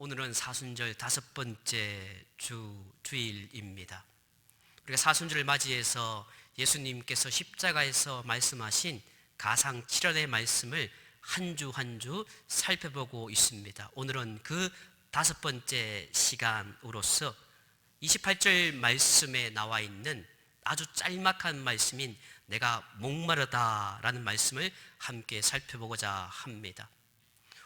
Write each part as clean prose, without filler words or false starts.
오늘은 사순절 5번째 주일입니다. 우리가 사순절을 맞이해서 예수님께서 십자가에서 말씀하신 가상 7월의 말씀을 한 주 한 주 살펴보고 있습니다. 오늘은 그 5번째 시간으로서 28절 말씀에 나와 있는 아주 짤막한 말씀인 내가 목마르다라는 말씀을 함께 살펴보고자 합니다.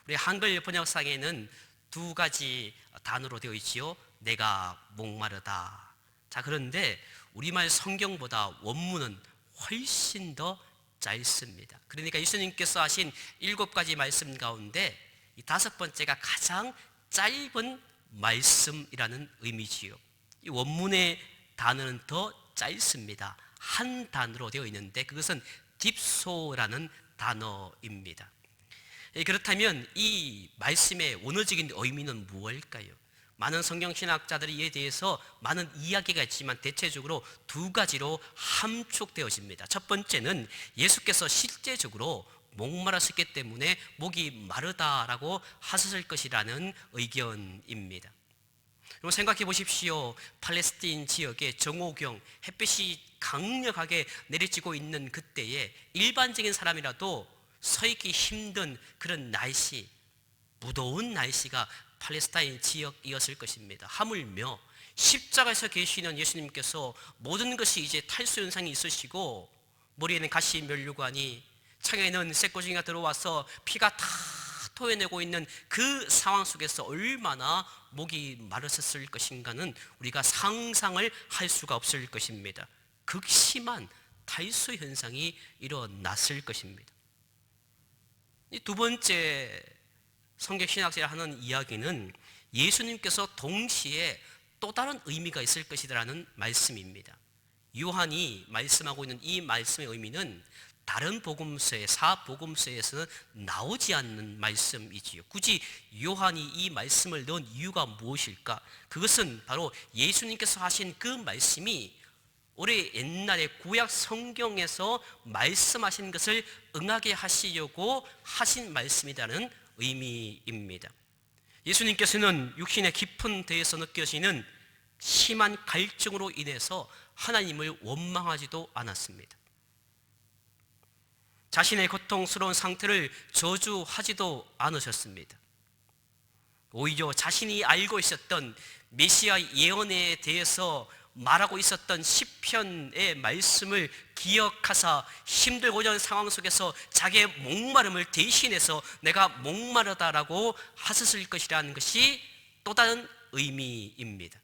우리 한글 번역상에는 두 가지 단어로 되어 있지요. 내가 목마르다. 자, 그런데 우리말 성경보다 원문은 훨씬 더 짧습니다. 그러니까 예수님께서 하신 7가지 말씀 가운데 이 5번째가 가장 짧은 말씀이라는 의미지요. 이 원문의 단어는 더 짧습니다. 한 단어로 되어 있는데 그것은 딥소라는 단어입니다. 그렇다면 이 말씀의 원어적인 의미는 무엇일까요? 많은 성경신학자들이 이에 대해서 많은 이야기가 있지만 대체적으로 두 가지로 함축되어집니다. 첫 번째는 예수께서 실제적으로 목마르셨기 때문에 목이 마르다라고 하셨을 것이라는 의견입니다. 여러분 생각해 보십시오. 팔레스타인 지역에 정오경, 햇빛이 강력하게 내리쬐고 있는 그때에 일반적인 사람이라도 서 있기 힘든 그런 날씨, 무더운 날씨가 팔레스타인 지역이었을 것입니다. 하물며 십자가에서 계시는 예수님께서 모든 것이 이제 탈수 현상이 있으시고 머리에는 가시 면류관이, 창에는 쇠꼬쟁이가 들어와서 피가 다 토해내고 있는 그 상황 속에서 얼마나 목이 마르셨을 것인가는 우리가 상상을 할 수가 없을 것입니다. 극심한 탈수 현상이 일어났을 것입니다. 이 두 번째 성경신학자가 하는 이야기는 예수님께서 동시에 또 다른 의미가 있을 것이라는 말씀입니다. 요한이 말씀하고 있는 이 말씀의 의미는 다른 복음서에, 사복음서에서는 나오지 않는 말씀이지요. 굳이 요한이 이 말씀을 넣은 이유가 무엇일까? 그것은 바로 예수님께서 하신 그 말씀이 우리 옛날에 구약 성경에서 말씀하신 것을 응하게 하시려고 하신 말씀이라는 의미입니다. 예수님께서는 육신의 깊은 데에서 느껴지는 심한 갈증으로 인해서 하나님을 원망하지도 않았습니다. 자신의 고통스러운 상태를 저주하지도 않으셨습니다. 오히려 자신이 알고 있었던 메시아 예언에 대해서 말하고 있었던 시편의 말씀을 기억하사 힘들고자 하는 상황 속에서 자기의 목마름을 대신해서 내가 목마르다라고 하셨을 것이라는 것이 또 다른 의미입니다.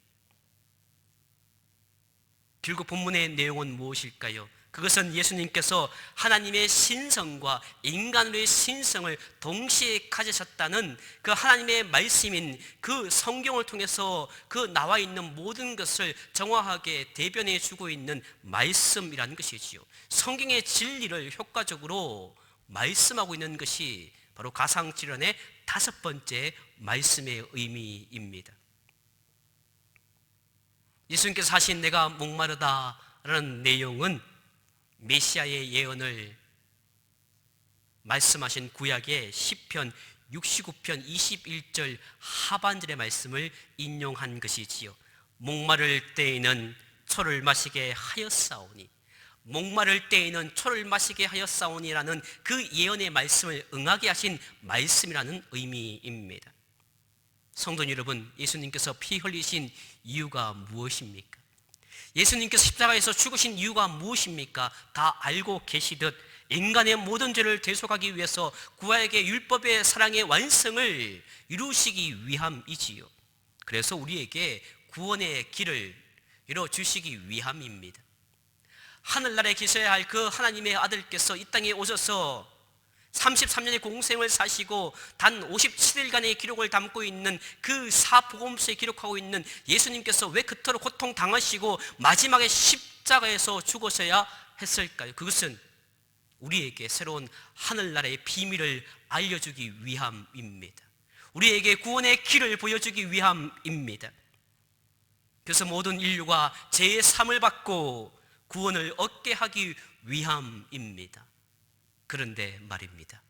결국 본문의 내용은 무엇일까요? 그것은 예수님께서 하나님의 신성과 인간의 신성을 동시에 가지셨다는 그 하나님의 말씀인 그 성경을 통해서 그 나와 있는 모든 것을 정확하게 대변해 주고 있는 말씀이라는 것이지요. 성경의 진리를 효과적으로 말씀하고 있는 것이 바로 가상칠언의 5번째 말씀의 의미입니다. 예수님께서 하신 내가 목마르다라는 내용은 메시아의 예언을 말씀하신 구약의 시편 69편 21절 하반절의 말씀을 인용한 것이지요. 목마를 때에는 초를 마시게 하였사오니, 목마를 때에는 초를 마시게 하였사오니라는 그 예언의 말씀을 응하게 하신 말씀이라는 의미입니다. 성도 여러분, 예수님께서 피 흘리신 이유가 무엇입니까? 예수님께서 십자가에서 죽으신 이유가 무엇입니까? 다 알고 계시듯 인간의 모든 죄를 대속하기 위해서 구약의 율법의 사랑의 완성을 이루시기 위함이지요. 그래서 우리에게 구원의 길을 열어주시기 위함입니다. 하늘나라에 계셔야 할 그 하나님의 아들께서 이 땅에 오셔서 33년의 공생을 사시고 단 57일간의 기록을 담고 있는 그 사복음서에 기록하고 있는 예수님께서 왜 그토록 고통당하시고 마지막에 십자가에서 죽으셔야 했을까요? 그것은 우리에게 새로운 하늘나라의 비밀을 알려주기 위함입니다. 우리에게 구원의 길을 보여주기 위함입니다. 그래서 모든 인류가 죄의 사함을 받고 구원을 얻게 하기 위함입니다. 그런데 말입니다,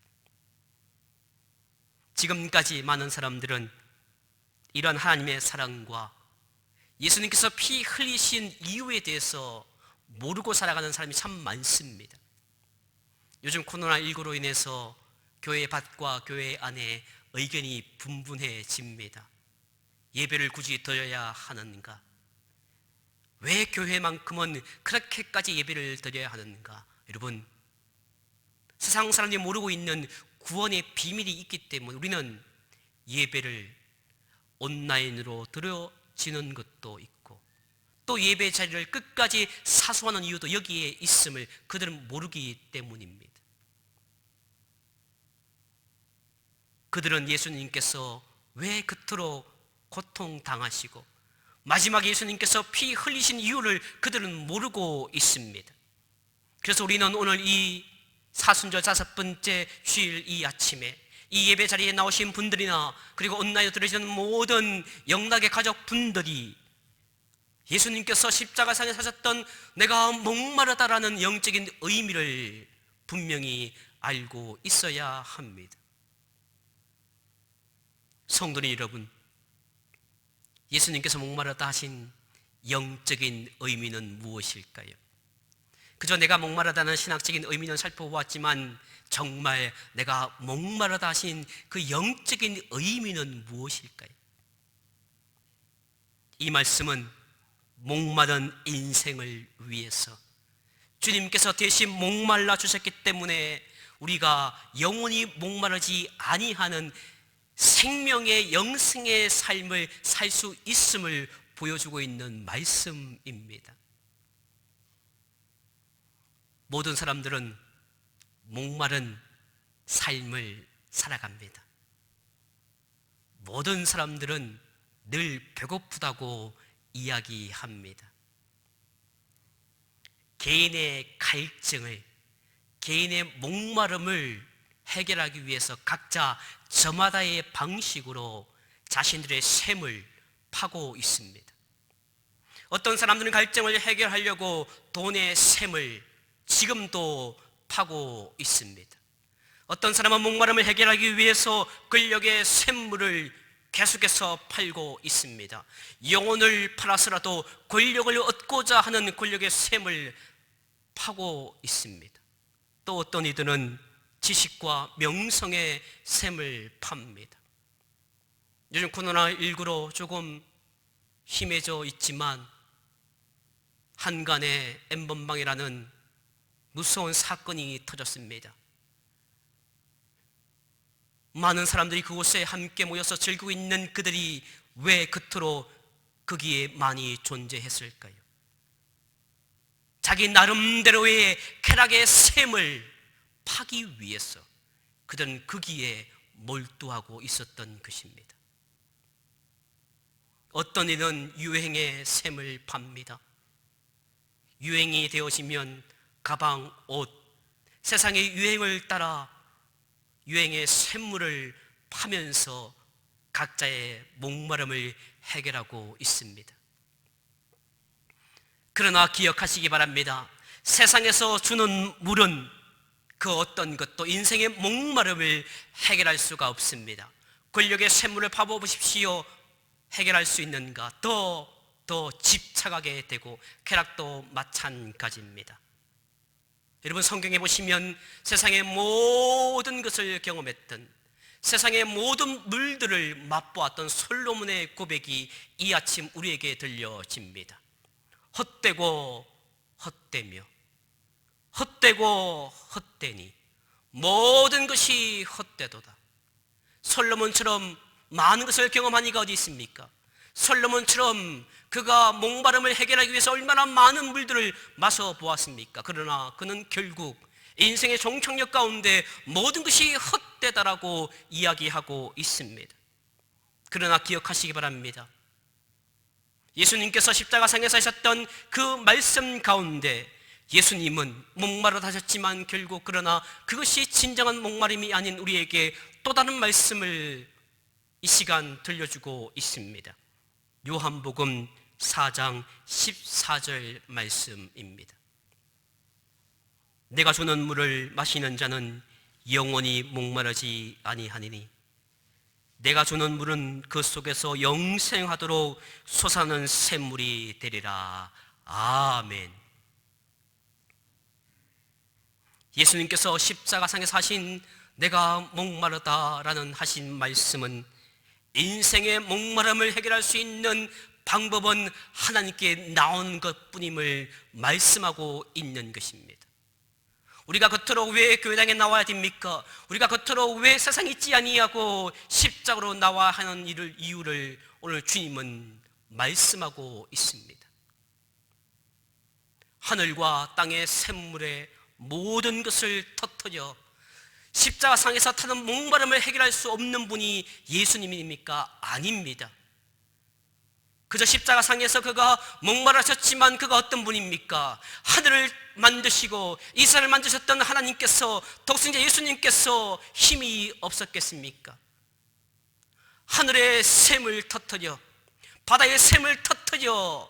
지금까지 많은 사람들은 이런 하나님의 사랑과 예수님께서 피 흘리신 이유에 대해서 모르고 살아가는 사람이 참 많습니다. 요즘 코로나19로 인해서 교회 밖과 교회 안에 의견이 분분해집니다. 예배를 굳이 드려야 하는가? 왜 교회만큼은 그렇게까지 예배를 드려야 하는가? 여러분, 세상 사람들이 모르고 있는 구원의 비밀이 있기 때문에 우리는 예배를 온라인으로 드려지는 것도 있고, 또 예배 자리를 끝까지 사수하는 이유도 여기에 있음을 그들은 모르기 때문입니다. 그들은 예수님께서 왜 그토록 고통당하시고 마지막에 예수님께서 피 흘리신 이유를 그들은 모르고 있습니다. 그래서 우리는 오늘 이 사순절 5번째 주일 이 아침에 이 예배 자리에 나오신 분들이나 그리고 온라인으로 들으시는 모든 영락의 가족분들이 예수님께서 십자가상에 사셨던 내가 목마르다라는 영적인 의미를 분명히 알고 있어야 합니다. 성도님 여러분, 예수님께서 목마르다 하신 영적인 의미는 무엇일까요? 그저 내가 목마르다는 신학적인 의미는 살펴보았지만 정말 내가 목마르다 하신 그 영적인 의미는 무엇일까요? 이 말씀은 목마른 인생을 위해서 주님께서 대신 목말라 주셨기 때문에 우리가 영원히 목마르지 아니하는 생명의 영생의 삶을 살 수 있음을 보여주고 있는 말씀입니다. 모든 사람들은 목마른 삶을 살아갑니다. 모든 사람들은 늘 배고프다고 이야기합니다. 개인의 갈증을, 개인의 목마름을 해결하기 위해서 각자 저마다의 방식으로 자신들의 셈을 파고 있습니다. 어떤 사람들은 갈증을 해결하려고 돈의 셈을 지금도 파고 있습니다. 어떤 사람은 목마름을 해결하기 위해서 권력의 샘물을 계속해서 팔고 있습니다. 영혼을 팔아서라도 권력을 얻고자 하는 권력의 샘을 파고 있습니다. 또 어떤 이들은 지식과 명성의 샘을 팝니다. 요즘 코로나19로 조금 힘해져 있지만 한간에 N번방이라는 무서운 사건이 터졌습니다. 많은 사람들이 그곳에 함께 모여서 즐기고 있는 그들이 왜 그토록 거기에 많이 존재했을까요? 자기 나름대로의 쾌락의 샘을 파기 위해서 그들은 거기에 몰두하고 있었던 것입니다. 어떤 이는 유행의 샘을 팝니다. 유행이 되어지면 가방, 옷, 세상의 유행을 따라 유행의 샘물을 파면서 각자의 목마름을 해결하고 있습니다. 그러나 기억하시기 바랍니다. 세상에서 주는 물은 그 어떤 것도 인생의 목마름을 해결할 수가 없습니다. 권력의 샘물을 파보십시오. 해결할 수 있는가? 더 집착하게 되고 쾌락도 마찬가지입니다. 여러분, 성경에 보시면 세상의 모든 것을 경험했던, 세상의 모든 물들을 맛보았던 솔로몬의 고백이 이 아침 우리에게 들려집니다. 헛되고 헛되며 헛되고 헛되니 모든 것이 헛되도다. 솔로몬처럼 많은 것을 경험한 이가 어디 있습니까? 솔로몬처럼 그가 목마름을 해결하기 위해서 얼마나 많은 물들을 마셔보았습니까? 그러나 그는 결국 인생의 종착역 가운데 모든 것이 헛되다라고 이야기하고 있습니다. 그러나 기억하시기 바랍니다. 예수님께서 십자가상에서 하셨던 그 말씀 가운데 예수님은 목마르다 하셨지만 결국 그러나 그것이 진정한 목마름이 아닌 우리에게 또 다른 말씀을 이 시간 들려주고 있습니다. 요한복음 4장 14절 말씀입니다. 내가 주는 물을 마시는 자는 영원히 목마르지 아니하니니 내가 주는 물은 그 속에서 영생하도록 솟아나는 샘물이 되리라. 아멘. 예수님께서 십자가상에서 하신 내가 목마르다라는 하신 말씀은 인생의 목마름을 해결할 수 있는 방법은 하나님께 나오는 것뿐임을 말씀하고 있는 것입니다. 우리가 겉으로 왜 교회당에 나와야 됩니까? 우리가 겉으로 왜 세상에 있지 아니하고 십자가로 나와야 하는 이유를 오늘 주님은 말씀하고 있습니다. 하늘과 땅의 샘물에 모든 것을 터뜨려 십자가상에서 타는 목마름을 해결할 수 없는 분이 예수님입니까? 아닙니다. 그저 십자가상에서 그가 목마르셨지만 그가 어떤 분입니까? 하늘을 만드시고 이스라엘을 만드셨던 하나님께서, 독생자 예수님께서 힘이 없었겠습니까? 하늘의 샘을 터뜨려, 바다의 샘을 터뜨려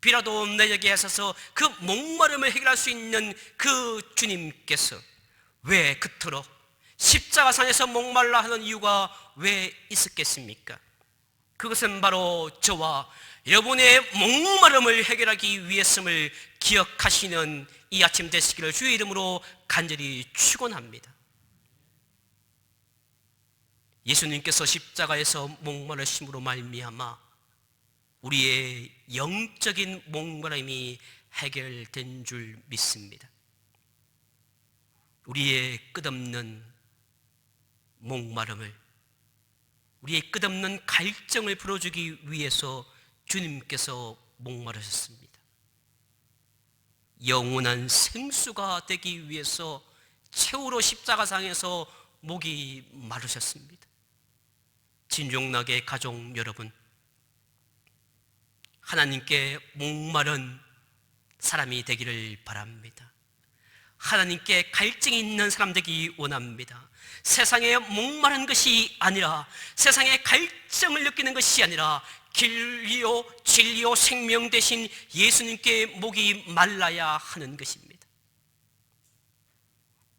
비라도 내게 하셔서 그 목마름을 해결할 수 있는 그 주님께서 왜 그토록 십자가상에서 목말라 하는 이유가 왜 있었겠습니까? 그것은 바로 저와 여러분의 목마름을 해결하기 위해서임을 기억하시는 이 아침 되시기를 주의 이름으로 간절히 축원합니다. 예수님께서 십자가에서 목마르심으로 말미암아 우리의 영적인 목마름이 해결된 줄 믿습니다. 우리의 끝없는 목마름을, 우리의 끝없는 갈증을 풀어주기 위해서 주님께서 목마르셨습니다. 영원한 생수가 되기 위해서 최후로 십자가상에서 목이 마르셨습니다. 진종락의 가족 여러분, 하나님께 목마른 사람이 되기를 바랍니다. 하나님께 갈증이 있는 사람 되기 원합니다. 세상에 목마른 것이 아니라, 세상에 갈증을 느끼는 것이 아니라 길이요 진리요 생명 되신 예수님께 목이 말라야 하는 것입니다.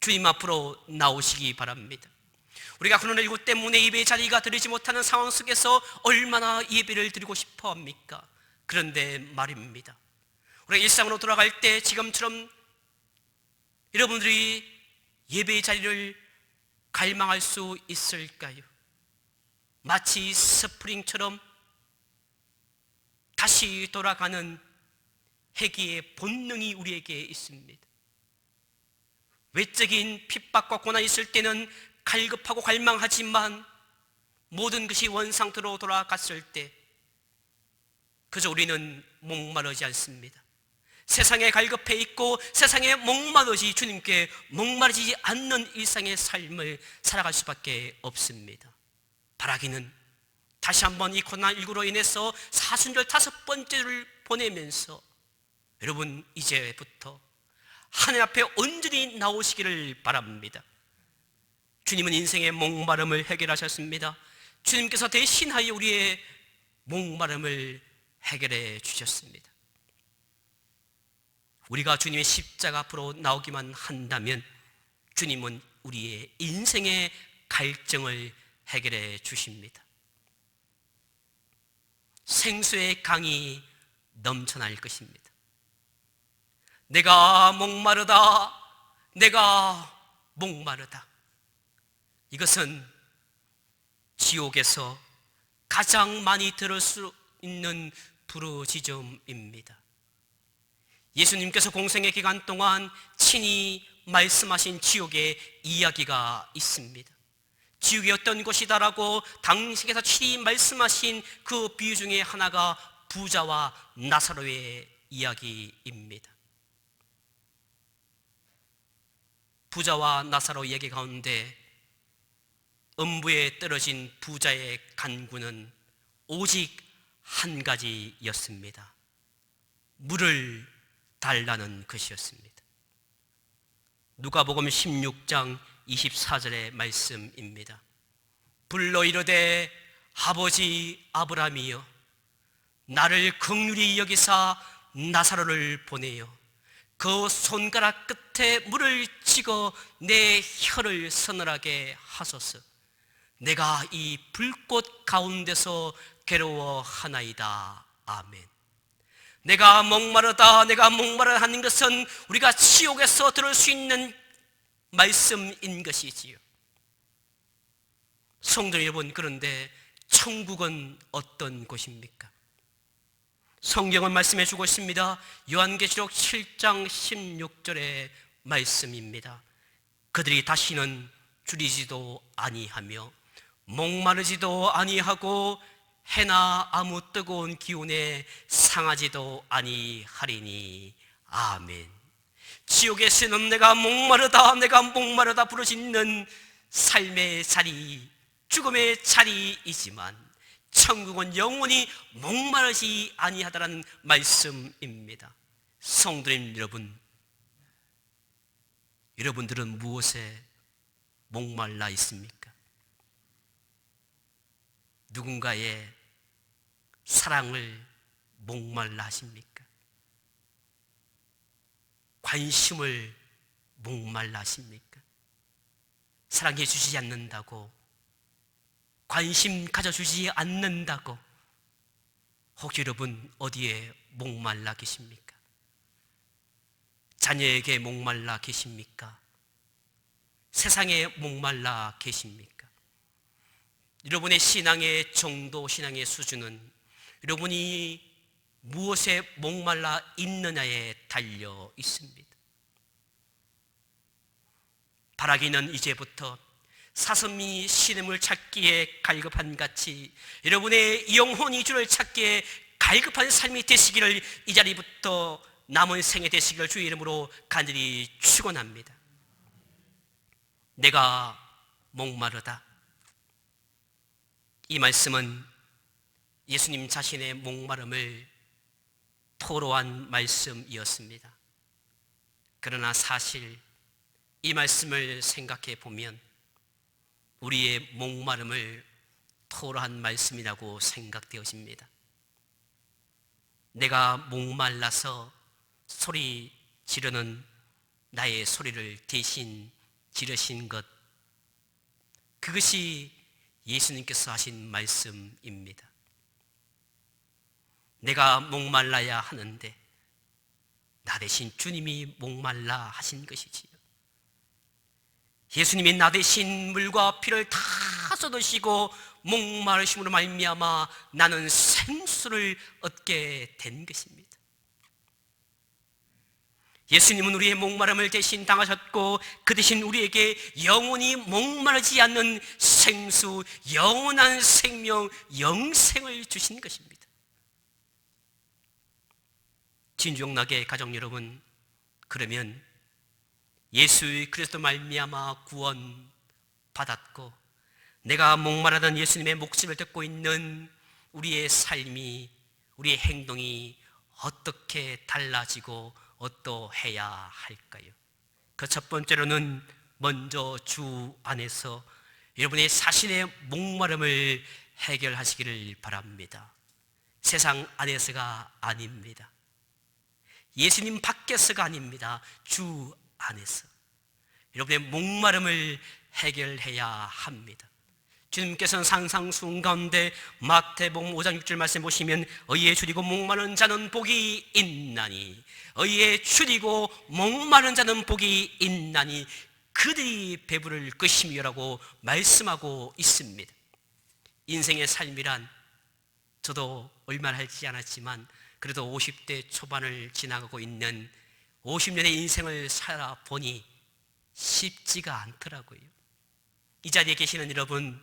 주님 앞으로 나오시기 바랍니다. 우리가 코로나19 때문에 예배 자리가 드리지 못하는 상황 속에서 얼마나 예배를 드리고 싶어 합니까? 그런데 말입니다, 우리가 일상으로 돌아갈 때 지금처럼 여러분들이 예배의 자리를 갈망할 수 있을까요? 마치 스프링처럼 다시 돌아가는 회개의 본능이 우리에게 있습니다. 외적인 핍박과 고난이 있을 때는 갈급하고 갈망하지만 모든 것이 원상태로 돌아갔을 때 그저 우리는 목마르지 않습니다. 세상에 갈급해 있고 세상에 목마르지 주님께 목마르지 않는 일상의 삶을 살아갈 수밖에 없습니다. 바라기는 다시 한번 이 코로나19로 인해서 사순절 5번째를 보내면서 여러분 이제부터 하늘 앞에 온전히 나오시기를 바랍니다. 주님은 인생의 목마름을 해결하셨습니다. 주님께서 대신하여 우리의 목마름을 해결해 주셨습니다. 우리가 주님의 십자가 앞으로 나오기만 한다면 주님은 우리의 인생의 갈증을 해결해 주십니다. 생수의 강이 넘쳐날 것입니다. 내가 목마르다, 내가 목마르다. 이것은 지옥에서 가장 많이 들을 수 있는 부르짖음입니다. 예수님께서 공생의 기간 동안 친히 말씀하신 지옥의 이야기가 있습니다. 지옥이 어떤 곳이다라고 당시에서 친히 말씀하신 그 비유 중에 하나가 부자와 나사로의 이야기입니다. 부자와 나사로 이야기 가운데 음부에 떨어진 부자의 간구는 오직 한 가지였습니다. 물을 달라는 것이었습니다. 누가복음 16장 24절의 말씀입니다. 불러 이르되 아버지 아브라함이여 나를 긍휼히 여기사 나사로를 보내어 그 손가락 끝에 물을 찍어 내 혀를 서늘하게 하소서. 내가 이 불꽃 가운데서 괴로워하나이다. 아멘. 내가 목마르다, 내가 목마르다 하는 것은 우리가 지옥에서 들을 수 있는 말씀인 것이지요. 성도 여러분, 그런데 천국은 어떤 곳입니까? 성경은 말씀해 주고 있습니다. 요한계시록 7장 16절의 말씀입니다. 그들이 다시는 줄이지도 아니하며 목마르지도 아니하고 해나 아무 뜨거운 기운에 상하지도 아니하리니. 아멘. 지옥에서는 내가 목마르다, 내가 목마르다 부르짖는 삶의 자리, 죽음의 자리이지만 천국은 영원히 목마르지 아니하다라는 말씀입니다. 성도님 여러분, 여러분들은 무엇에 목말라 있습니까? 누군가의 사랑을 목말라 하십니까? 관심을 목말라 하십니까? 사랑해 주지 않는다고, 관심 가져주지 않는다고 혹시 여러분 어디에 목말라 계십니까? 자녀에게 목말라 계십니까? 세상에 목말라 계십니까? 여러분의 신앙의 정도, 신앙의 수준은 여러분이 무엇에 목말라 있느냐에 달려 있습니다. 바라기는 이제부터 사슴이 시냇물 찾기에 갈급한 같이 여러분의 영혼이 주를 찾기에 갈급한 삶이 되시기를, 이 자리부터 남은 생에 되시기를 주의 이름으로 간절히 축원합니다. 내가 목마르다, 이 말씀은 예수님 자신의 목마름을 토로한 말씀이었습니다. 그러나 사실 이 말씀을 생각해 보면 우리의 목마름을 토로한 말씀이라고 생각되어집니다. 내가 목말라서 소리 지르는 나의 소리를 대신 지르신 것, 그것이 예수님께서 하신 말씀입니다. 내가 목말라야 하는데 나 대신 주님이 목말라 하신 것이지요. 예수님이 나 대신 물과 피를 다 쏟으시고 목마르심으로 말미암아 나는 생수를 얻게 된 것입니다. 예수님은 우리의 목마름을 대신 당하셨고 그 대신 우리에게 영원히 목마르지 않는 생수, 영원한 생명, 영생을 주신 것입니다. 진중나게 가족 여러분, 그러면 예수 그리스도 말미암아 구원 받았고 내가 목마르던 예수님의 목소리를 듣고 있는 우리의 삶이, 우리의 행동이 어떻게 달라지고 어떠해야 할까요? 그 첫 번째로는 먼저 주 안에서 여러분의 자신의 목마름을 해결하시기를 바랍니다. 세상 안에서가 아닙니다. 예수님 밖에서가 아닙니다. 주 안에서 여러분의 목마름을 해결해야 합니다. 주님께서는 상상순 가운데 마태복음 5장 6절 말씀 보시면 의에 줄이고 목마른 자는 복이 있나니, 의에 줄이고 목마른 자는 복이 있나니 그들이 배부를 것이며라고 말씀하고 있습니다. 인생의 삶이란, 저도 얼마 하지 않았지만 그래도 50대 초반을 지나가고 있는 50년의 인생을 살아보니 쉽지가 않더라고요. 이 자리에 계시는 여러분,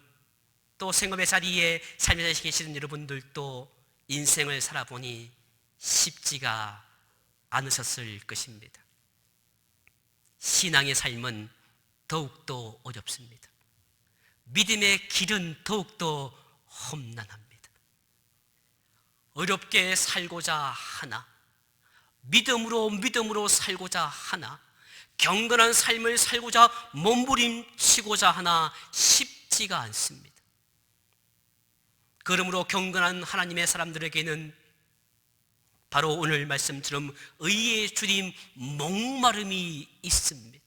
또 생업의 자리에, 삶의 자리에 계시는 여러분들도 인생을 살아보니 쉽지가 않으셨을 것입니다. 신앙의 삶은 더욱더 어렵습니다. 믿음의 길은 더욱더 험난합니다. 어렵게 살고자 하나, 믿음으로 살고자 하나, 경건한 삶을 살고자 몸부림치고자 하나 쉽지가 않습니다. 그러므로 경건한 하나님의 사람들에게는 바로 오늘 말씀처럼 의에 줄인 목마름이 있습니다.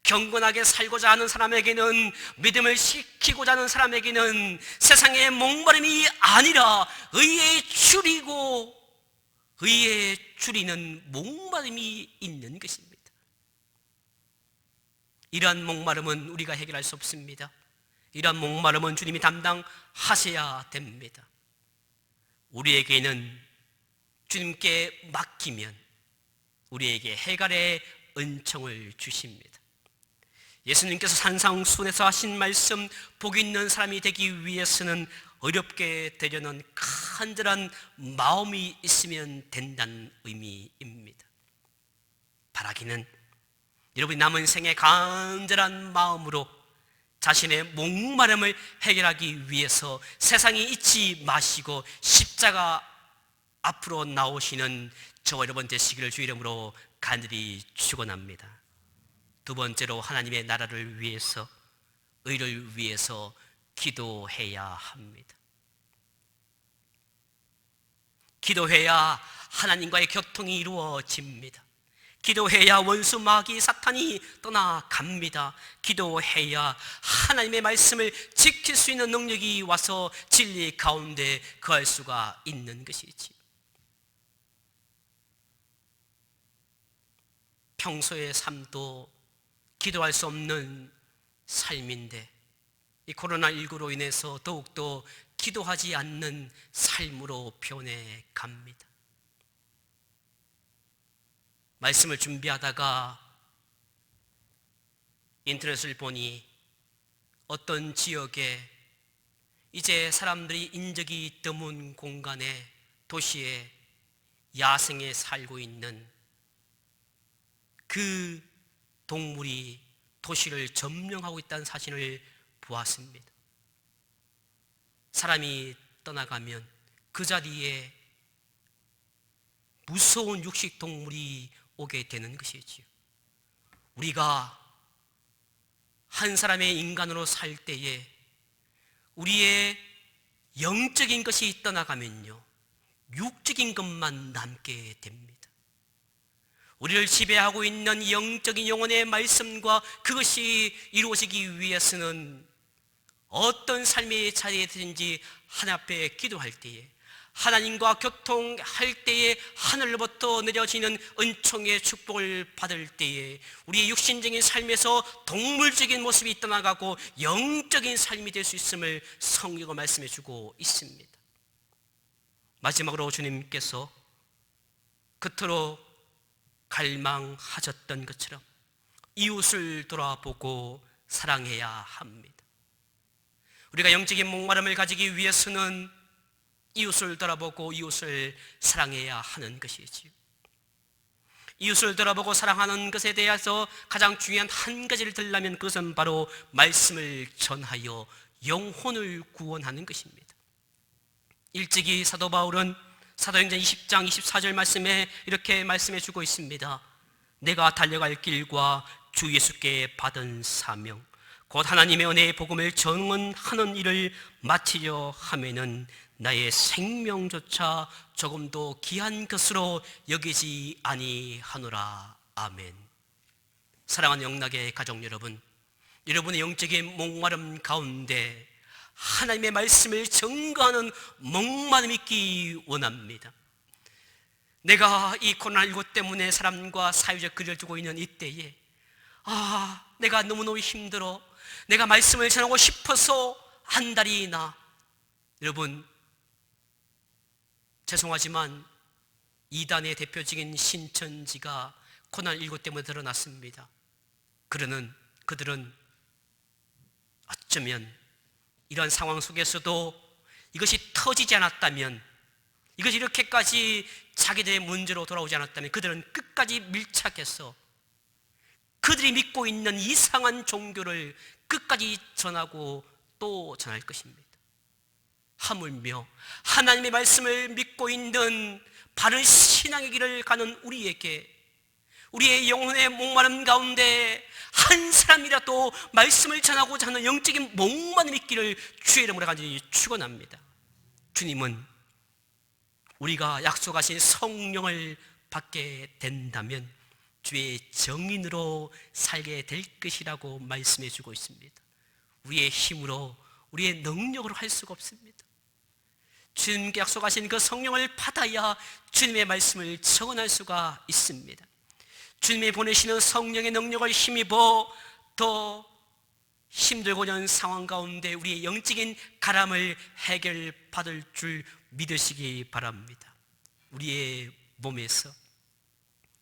경건하게 살고자 하는 사람에게는, 믿음을 지키고자 하는 사람에게는 세상의 목마름이 아니라 의에 줄이고 의에 줄이는 목마름이 있는 것입니다. 이러한 목마름은 우리가 해결할 수 없습니다. 이러한 목마름은 주님이 담당하셔야 됩니다. 우리에게는 주님께 맡기면 우리에게 해결의 은총을 주십니다. 예수님께서 산상수훈에서 하신 말씀, 복 있는 사람이 되기 위해서는 어렵게 되려는 간절한 마음이 있으면 된다는 의미입니다. 바라기는 여러분이 남은 생의 간절한 마음으로 자신의 목마름을 해결하기 위해서 세상에 잊지 마시고 십자가 앞으로 나오시는 저와 여러분 되시기를 주 이름으로 간절히 축원합니다. 두 번째로 하나님의 나라를 위해서, 의를 위해서 기도해야 합니다. 기도해야 하나님과의 교통이 이루어집니다. 기도해야 원수 마귀 사탄이 떠나갑니다. 기도해야 하나님의 말씀을 지킬 수 있는 능력이 와서 진리 가운데 거할 수가 있는 것이지. 평소의 삶도 기도할 수 없는 삶인데 이 코로나19로 인해서 더욱더 기도하지 않는 삶으로 변해 갑니다. 말씀을 준비하다가 인터넷을 보니 어떤 지역에 이제 사람들이 인적이 드문 공간에, 도시에 야생에 살고 있는 그 동물이 도시를 점령하고 있다는 사실을 보았습니다. 사람이 떠나가면 그 자리에 무서운 육식 동물이 오게 되는 것이지요. 우리가 한 사람의 인간으로 살 때에 우리의 영적인 것이 떠나가면요, 육적인 것만 남게 됩니다. 우리를 지배하고 있는 영적인 영혼의 말씀과 그것이 이루어지기 위해서는 어떤 삶의 자리에든지 하나님 앞에 기도할 때에, 하나님과 교통할 때에 하늘로부터 내려지는 은총의 축복을 받을 때에 우리의 육신적인 삶에서 동물적인 모습이 떠나가고 영적인 삶이 될 수 있음을 성경은 말씀해 주고 있습니다. 마지막으로 주님께서 그토록 갈망하셨던 것처럼 이웃을 돌아보고 사랑해야 합니다. 우리가 영적인 목마름을 가지기 위해서는 이웃을 돌아보고 이웃을 사랑해야 하는 것이지요. 이웃을 돌아보고 사랑하는 것에 대해서 가장 중요한 한 가지를 들려면 그것은 바로 말씀을 전하여 영혼을 구원하는 것입니다. 일찍이 사도 바울은 사도행전 20장 24절 말씀에 이렇게 말씀해 주고 있습니다. 내가 달려갈 길과 주 예수께 받은 사명, 곧 하나님의 은혜의 복음을 전하는 일을 마치려 하면은 나의 생명조차 조금도 귀한 것으로 여기지 아니하노라. 아멘. 사랑하는 영락의 가족 여러분, 여러분의 영적인 목마름 가운데 하나님의 말씀을 증거하는 목마름이 있기 원합니다. 내가 이 코로나19 때문에 사람과 사회적 거리를 두고 있는 이때에 내가 너무너무 힘들어, 내가 말씀을 전하고 싶어서 안달이 나. 여러분, 죄송하지만 이단의 대표적인 신천지가 코로나19 때문에 드러났습니다. 그들은 어쩌면 이런 상황 속에서도 이것이 터지지 않았다면, 이것이 이렇게까지 자기들의 문제로 돌아오지 않았다면 그들은 끝까지 밀착해서 그들이 믿고 있는 이상한 종교를 끝까지 전하고 또 전할 것입니다. 하물며 하나님의 말씀을 믿고 있는 바른 신앙의 길을 가는 우리에게, 우리의 영혼의 목마름 가운데 한 사람이라도 말씀을 전하고자 하는 영적인 목마름이 있기를 주의 이름으로 간절히 축원합니다. 주님은 우리가 약속하신 성령을 받게 된다면 주의 정인으로 살게 될 것이라고 말씀해 주고 있습니다. 우리의 힘으로, 우리의 능력으로 할 수가 없습니다. 주님께 약속하신 그 성령을 받아야 주님의 말씀을 증언할 수가 있습니다. 주님이 보내시는 성령의 능력을 힘입어 더 힘들고자 하는 상황 가운데 우리의 영적인 가람을 해결받을 줄 믿으시기 바랍니다. 우리의 몸에서,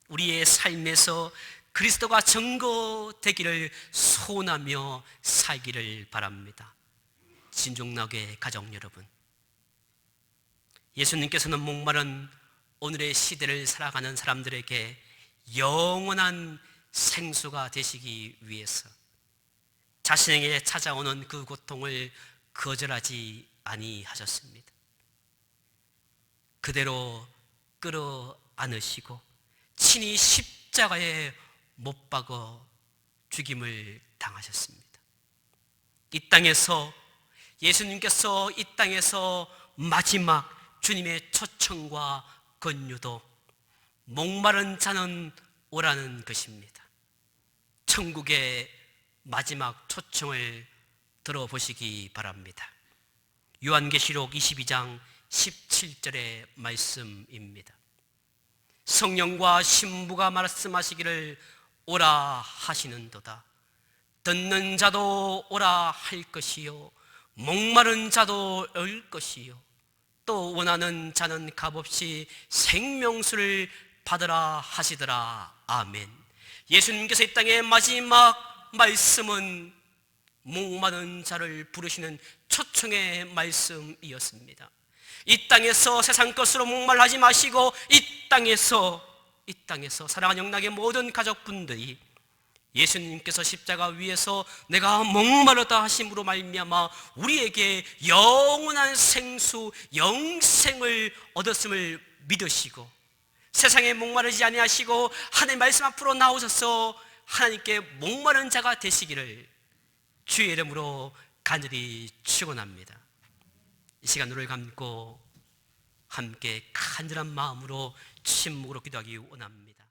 우리의 삶에서 그리스도가 증거되기를 소원하며 살기를 바랍니다. 진종나게 가정 여러분, 예수님께서는 목마른 오늘의 시대를 살아가는 사람들에게 영원한 생수가 되시기 위해서 자신에게 찾아오는 그 고통을 거절하지 아니하셨습니다. 그대로 끌어안으시고 친히 십자가에 못 박아 죽임을 당하셨습니다. 이 땅에서, 예수님께서 이 땅에서 마지막 주님의 초청과 권유도 목마른 자는 오라는 것입니다. 천국의 마지막 초청을 들어보시기 바랍니다. 요한계시록 22장 17절의 말씀입니다. 성령과 신부가 말씀하시기를 오라 하시는도다. 듣는 자도 오라 할 것이요, 목마른 자도 올 것이요, 또 원하는 자는 값없이 생명수를 받으라 하시더라. 아멘. 예수님께서 이 땅의 마지막 말씀은 목마른 자를 부르시는 초청의 말씀이었습니다. 이 땅에서 세상 것으로 목말라하지 마시고 이 땅에서 사랑하는 영락의 모든 가족분들이 예수님께서 십자가 위에서 내가 목마르다 하심으로 말미암아 우리에게 영원한 생수, 영생을 얻었음을 믿으시고 세상에 목마르지 아니하시고 하나님의 말씀 앞으로 나오셔서 하나님께 목마른 자가 되시기를 주의 이름으로 간절히 축원합니다. 이 시간 눈을 감고 함께 간절한 마음으로 침묵으로 기도하기 원합니다.